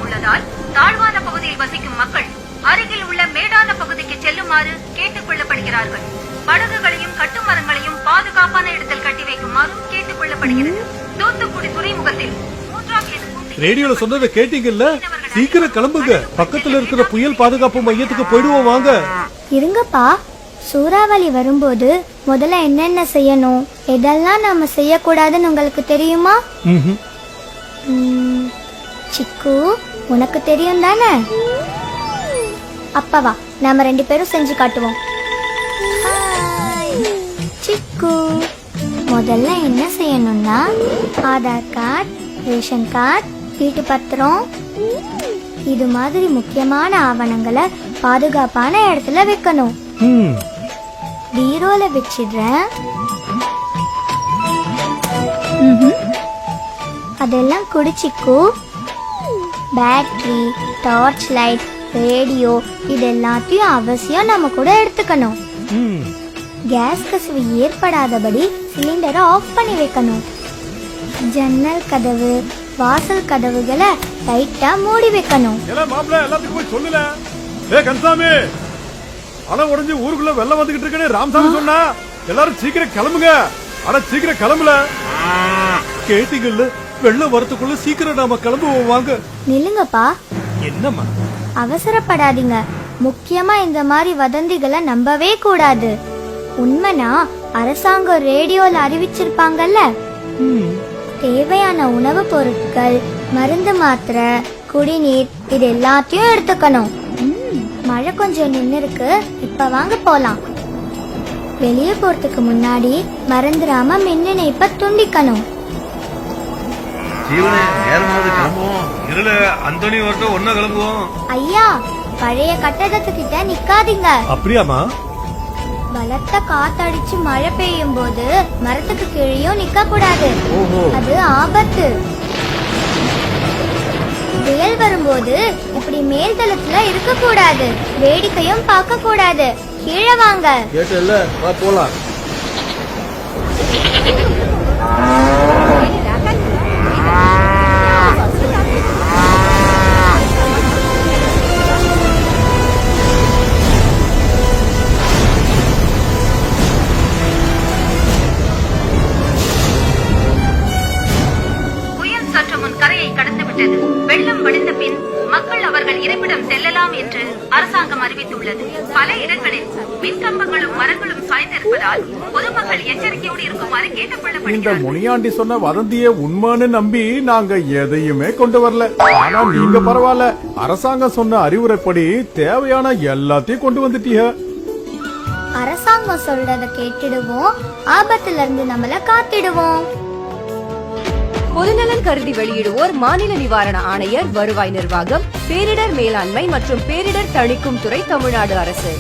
உள்ளதால் தாழ்வான பகுதியில் வசிக்கும் மக்கள் அருகில் உள்ள மேடான பகுதிக்கு செல்லுமாறு கேட்டுக் கொள்ளப்படுகிறார்கள். படகுகளையும் கட்டுமரங்களையும் பாதுகாப்பான இடத்தில் கட்டி வைக்குமாறும் கேட்டுக் கொள்ளப்படுகிறது. தூத்துக்குடி துறைமுகத்தில் ரேடியோல சொன்னதை கேட்டீங்கல்ல? சீக்கிரம் கிளம்புங்க, பக்கத்துல இருக்கிற புயல் பாதுகாப்பு மையத்துக்கு போயிடுவோம் வாங்க. இருங்கப்பா, சூறாவளி வரும்போது முதல்ல என்னென்ன செய்யணும், எதெல்லாம் நாம செய்யக்கூடாதுன்னு உங்களுக்கு தெரியுமா? சிக்கு, உனக்கு தெரியும் தானே? அப்பவா நாம 2 பேரும் செஞ்சு காட்டுவோம். சிக்கு, முதல்ல என்ன செய்யணும்னா ஆதார் கார்டு, ரேஷன் கார்டு, வீட்டு பத்திரம், இது மாதிரி முக்கியமான ஆவணங்களை பாதுகாப்பான இடத்துல வைக்கணும். பீரோல வச்சிடுறேன். அதெல்லாம் குடிச்சிக்கு. பேட்டரி, டார்ச் லைட், ரேடியோ இது எல்லாத்தையும் அவசியம் நம்ம கூட எடுத்துக்கணும். கேஸ் கசிவு ஏற்படாதபடி சிலிண்டரை ஆஃப் பண்ணி வைக்கணும். ஜன்னல் கதவு, வாசல் கதவுகளை டைட்டா மூடி வைக்கணும். எல்லாத்துக்கும் போய் சொல்லல. கன்சாமி, அலை உடைஞ்சு ஊருக்குள்ள வெள்ளம் வந்துகிட்டு இருக்கேன்னு ராமசாமி சொன்னா. எல்லாரும் சீக்கிரம் கிளம்புங்க. ஆனா சீக்கிரம் கிளம்பல. கேட்டீங்கல்ல, வெள்ளம் வரத்துக்குள்ள சீக்கிரம் நாம கிளம்புவோம் வாங்க. நில்லுங்கப்பா. என்னம்மா? அவசரப்படாதீங்க. முக்கியமா இந்த மாதிரி வதந்திகளை நம்பவே கூடாது. உண்மைனா அரசாங்கம் ரேடியோல அறிவிச்சிருப்பாங்கல்ல. தேவையான உணவு பொருட்கள், மருந்து, மாத்திரை, குடிநீர் இது எல்லாத்தையும் எடுத்துக்கணும். மழை கொஞ்சம் நின்னு இருக்கு, இப்ப வாங்க போலாம். வெளியே போறதுக்கு முன்னாடி மறந்துடாம மின் இணைப்பை துண்டிக்கணும். ஐயா, பழைய கட்டடத்துக்கிட்ட நிக்காதீங்க. அப்படியாமா? பலத்த காத்தடிச்சு மழை பெய்யும் போது மரத்துக்கு கீழேயும் நிக்க கூடாது, அது ஆபத்து. புயல் வரும்போது இப்படி மேல் தளத்துல இருக்க கூடாது, வேடிக்கையும் பார்க்க கூடாது. கீழே வாங்க. போலாம். வெள்ளம் வடிந்த பின் மக்கள் அவர்கள் இருப்பிடம் செல்லலாம் என்று அரசாங்கம் அறிவித்துள்ளது. பல இடங்களில் மின்கம்பங்களும் மரங்களும் சாய்ந்திருப்பதால் பொதுமக்கள் எச்சரிக்கையோடு இருக்குமாறு கேட்டுக்கொள்ளப்படுகிறது. இந்த முனியாண்டி சொன்ன வதந்திய உண்மைன்னு நம்பி நாங்க எதையுமே கொண்டு வரல. ஆனா நீங்க பரவாயில்ல, அரசாங்கம் சொன்ன அறிவுரைப்படி தேவையான எல்லாத்தையும் கொண்டு வந்துட்டீங்க. அரசாங்கம் சொல்றத கேட்டுடுவோம், ஆபத்துல இருந்து நம்மள காத்திடுவோம். பொதுநலன் கருதி வெளியிடுவோர் மாநில நிவாரண ஆணையர், வருவாய் நிர்வாகம், பேரிடர் மேலாண்மை மற்றும் பேரிடர் தணிக்கும் துறை, தமிழ்நாடு அரசு.